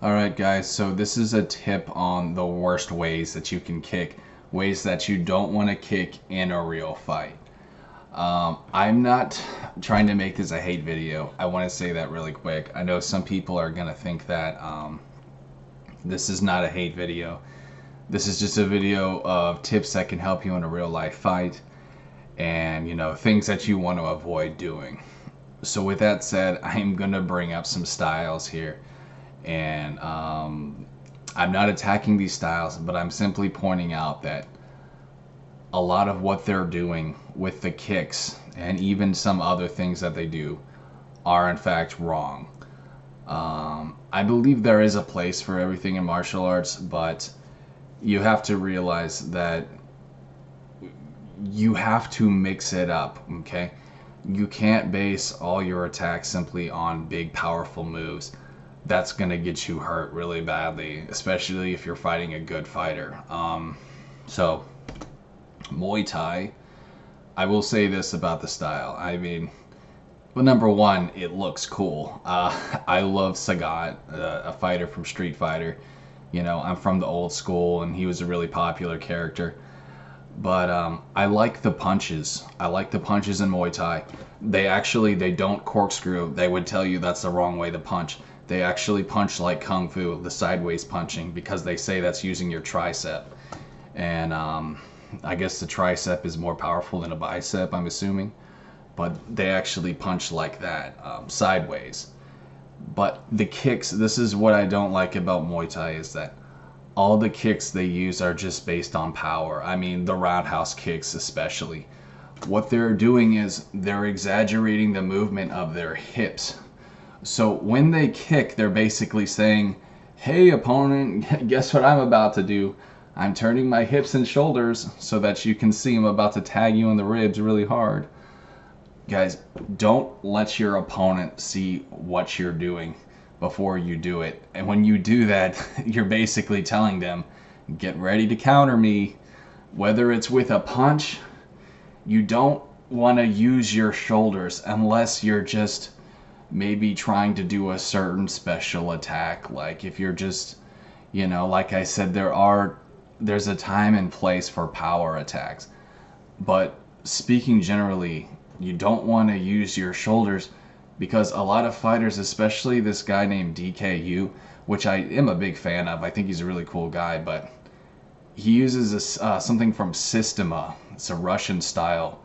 Alright guys, so this is a tip on the worst ways that you can kick, ways that you don't want to kick in a real fight. I'm not trying to make this a hate video. I want to say that really quick. I know some people are going to think that this is not a hate video. This is just a video of tips that can help you in a real life fight and, things that you want to avoid doing. So with that said, I'm going to bring up some styles here. And I'm not attacking these styles, but I'm simply pointing out that a lot of what they're doing with the kicks and even some other things that they do are in fact wrong. I believe there is a place for everything in martial arts, but you have to realize that you have to mix it up, okay? You can't base all your attacks simply on big, powerful moves. That's going to get you hurt really badly, especially if you're fighting a good fighter. So, Muay Thai, I will say this about the style. I mean, well, number one, it looks cool. I love Sagat, a fighter from Street Fighter. I'm from the old school, and he was a really popular character. But I like the punches. I like the punches in Muay Thai. They don't corkscrew. They would tell you that's the wrong way to punch. They actually punch like Kung Fu, the sideways punching, because they say that's using your tricep. And I guess the tricep is more powerful than a bicep, I'm assuming. But they actually punch like that, sideways. But the kicks, this is what I don't like about Muay Thai, is that all the kicks they use are just based on power. I mean, the roundhouse kicks especially. What they're doing is they're exaggerating the movement of their hips. So when they kick, they're basically saying, hey opponent, guess what I'm about to do? I'm turning my hips and shoulders so that you can see I'm about to tag you in the ribs really hard. Guys, don't let your opponent see what you're doing before you do it. And when you do that, you're basically telling them, get ready to counter me. Whether it's with a punch, you don't want to use your shoulders unless you're just maybe trying to do a certain special attack. Like if you're just, like I said, there's a time and place for power attacks. But speaking generally, you don't want to use your shoulders because a lot of fighters, especially this guy named DKU, which I am a big fan of, I think he's a really cool guy, but he uses something from Systema. It's a Russian style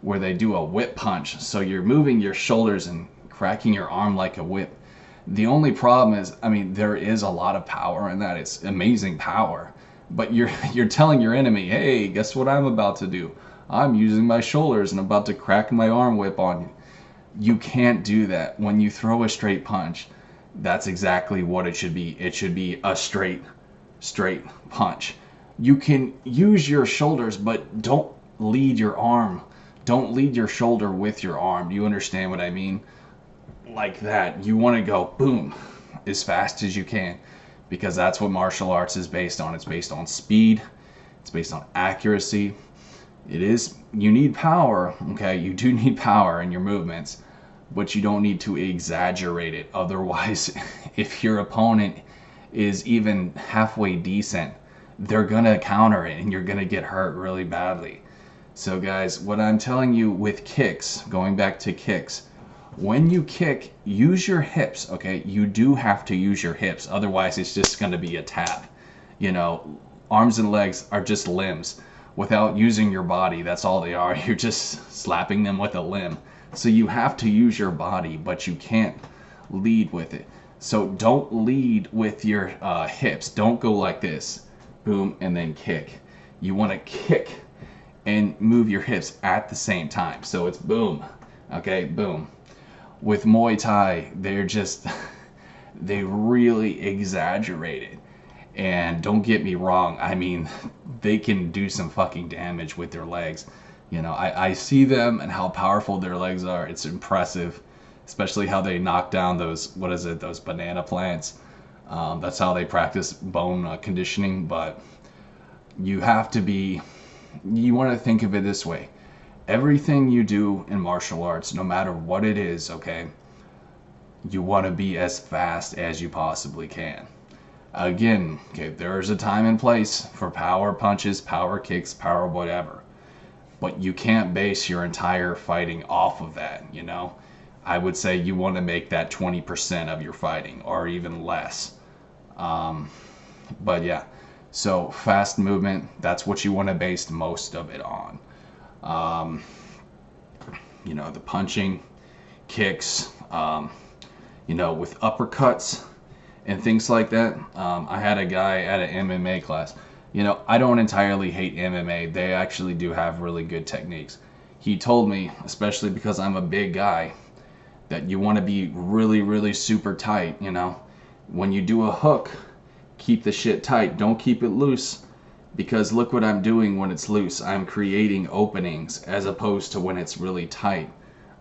where they do a whip punch. So you're moving your shoulders and cracking your arm like a whip. The only problem is, I mean, there is a lot of power in that. It's amazing power. But you're telling your enemy, hey, guess what I'm about to do? I'm using my shoulders and about to crack my arm whip on you. You can't do that. When you throw a straight punch, that's exactly what it should be. It should be a straight punch. You can use your shoulders, but don't lead your arm. Don't lead your shoulder with your arm. Do you understand what I mean? Like that. You want to go boom as fast as you can because that's what martial arts is based on. It's based on speed. It's based on accuracy. You need power, okay? You do need power in your movements, but you don't need to exaggerate it. Otherwise, if your opponent is even halfway decent, they're gonna counter it and you're gonna get hurt really badly. So guys, what I'm telling you with kicks, going back to kicks, when you kick, use your hips, okay? You do have to use your hips, otherwise it's just gonna be a tap. Arms and legs are just limbs. Without using your body, that's all they are. You're just slapping them with a limb. So you have to use your body, but you can't lead with it. So don't lead with your hips. Don't go like this, boom, and then kick. You want to kick and move your hips at the same time. So it's boom, okay, boom. With Muay Thai, they really exaggerate it. And don't get me wrong, I mean, they can do some fucking damage with their legs. I see them and how powerful their legs are. It's impressive, especially how they knock down those banana plants. That's how they practice bone conditioning. But you want to think of it this way. Everything you do in martial arts, no matter what it is, okay, you want to be as fast as you possibly can. Again, okay, there's a time and place for power punches, power kicks, power whatever. But you can't base your entire fighting off of that, you know? I would say you want to make that 20% of your fighting or even less. But yeah, so fast movement, that's what you want to base most of it on. You know, the punching, kicks, you know, with uppercuts and things like that. I had a guy at an MMA class. You know, I don't entirely hate MMA. They actually do have really good techniques. He told me, especially because I'm a big guy, that you want to be really, really super tight, you know. When you do a hook, keep the shit tight. Don't keep it loose, because look what I'm doing when it's loose. I'm creating openings as opposed to when it's really tight.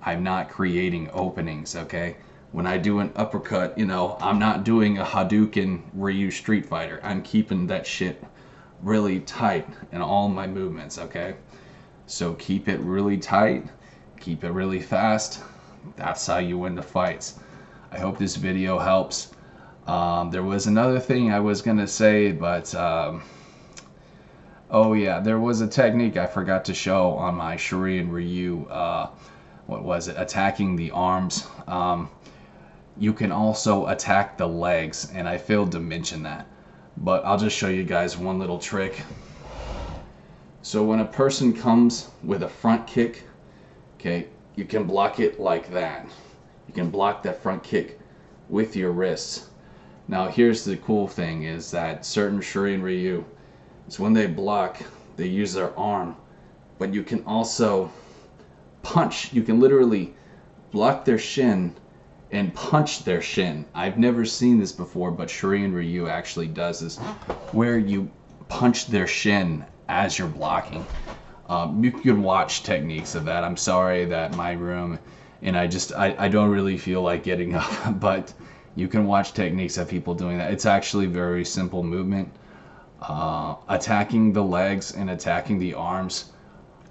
I'm not creating openings, okay? When I do an uppercut, you know, I'm not doing a Hadouken Ryu Street Fighter. I'm keeping that shit really tight in all my movements, okay? So keep it really tight, keep it really fast. That's how you win the fights. I hope this video helps. There was another thing I was gonna say, but oh yeah, there was a technique I forgot to show on my Shurian Ryu. What was it? Attacking the arms. You can also attack the legs, and I failed to mention that. But I'll just show you guys one little trick. So when a person comes with a front kick, okay, you can block it like that. You can block that front kick with your wrists. Now here's the cool thing, is that certain Shurian Ryu, is when they block, they use their arm. But you can also punch. You can literally block their shin and punch their shin. I've never seen this before, but Shurian Ryu actually does this, where you punch their shin as you're blocking. You can watch techniques of that. I'm sorry that my room, and I don't really feel like getting up, but you can watch techniques of people doing that. It's actually very simple movement. Attacking the legs and attacking the arms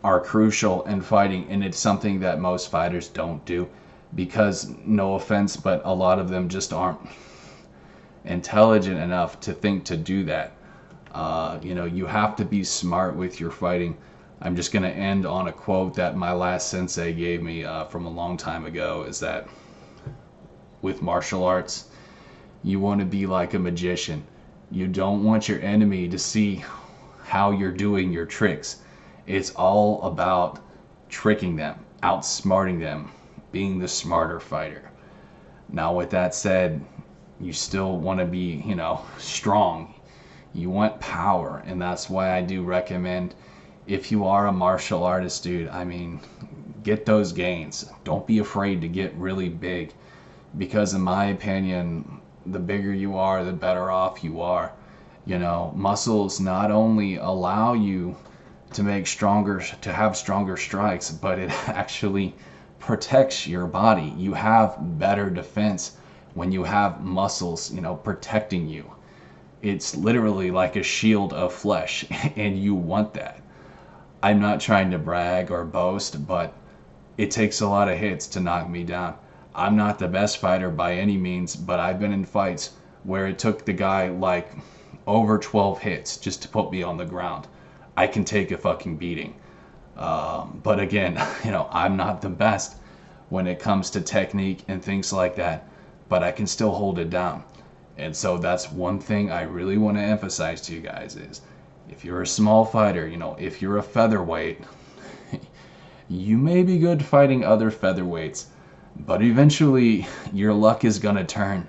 are crucial in fighting, and it's something that most fighters don't do, because, no offense, but a lot of them just aren't intelligent enough to think to do that. You know, you have to be smart with your fighting. I'm just going to end on a quote that my last sensei gave me from a long time ago, is that with martial arts, you want to be like a magician. You don't want your enemy to see how you're doing your tricks. It's all about tricking them, outsmarting them, being the smarter fighter. Now with that said, you still want to be, you know, strong. You want power, and that's why I do recommend, if you are a martial artist, dude, I mean, get those gains. Don't be afraid to get really big, because in my opinion, the bigger you are, the better off you are. You know, muscles not only allow you to have stronger strikes, but it actually protects your body. You have better defense when you have muscles, you know, protecting you. It's literally like a shield of flesh, and you want that. I'm not trying to brag or boast, but it takes a lot of hits to knock me down. I'm not the best fighter by any means, but I've been in fights where it took the guy like over 12 hits just to put me on the ground. I can take a fucking beating. But again, you know, I'm not the best when it comes to technique and things like that, but I can still hold it down. And so that's one thing I really want to emphasize to you guys is, if you're a small fighter, you know, if you're a featherweight, you may be good fighting other featherweights, but eventually your luck is gonna turn.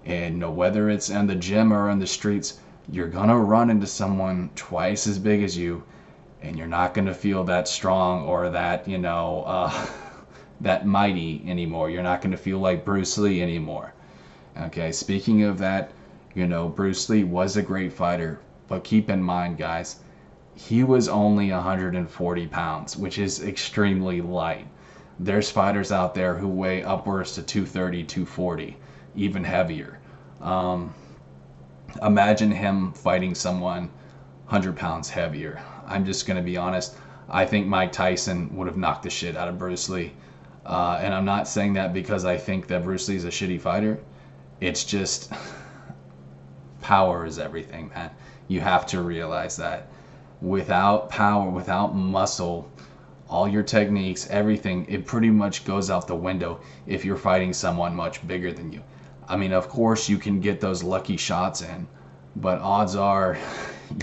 And you know, whether it's in the gym or in the streets, you're gonna run into someone twice as big as you, and you're not gonna feel that strong or that, you know, that mighty anymore. You're not gonna feel like Bruce Lee anymore. Okay, speaking of that, you know, Bruce Lee was a great fighter, but keep in mind, guys, he was only 140 pounds, which is extremely light. There's fighters out there who weigh upwards to 230, 240, even heavier. Imagine him fighting someone 100 pounds heavier. I'm just going to be honest. I think Mike Tyson would have knocked the shit out of Bruce Lee. And I'm not saying that because I think that Bruce Lee's a shitty fighter. It's just Power is everything, man. You have to realize that. Without power, without muscle, all your techniques, everything, it pretty much goes out the window if you're fighting someone much bigger than you. I mean, of course, you can get those lucky shots in, but odds are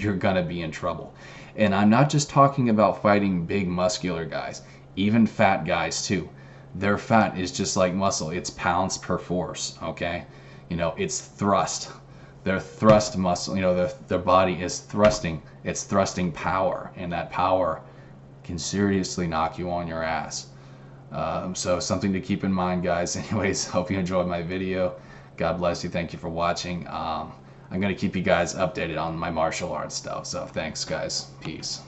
you're going to be in trouble. And I'm not just talking about fighting big muscular guys, even fat guys too. Their fat is just like muscle. It's pounds per force, okay? You know, it's thrust. Their thrust muscle, you know, their body is thrusting. It's thrusting power, and that power can seriously knock you on your ass. So something to keep in mind, guys. Anyways, hope you enjoyed my video. God bless you. Thank you for watching. I'm going to keep you guys updated on my martial arts stuff. So thanks, guys. Peace.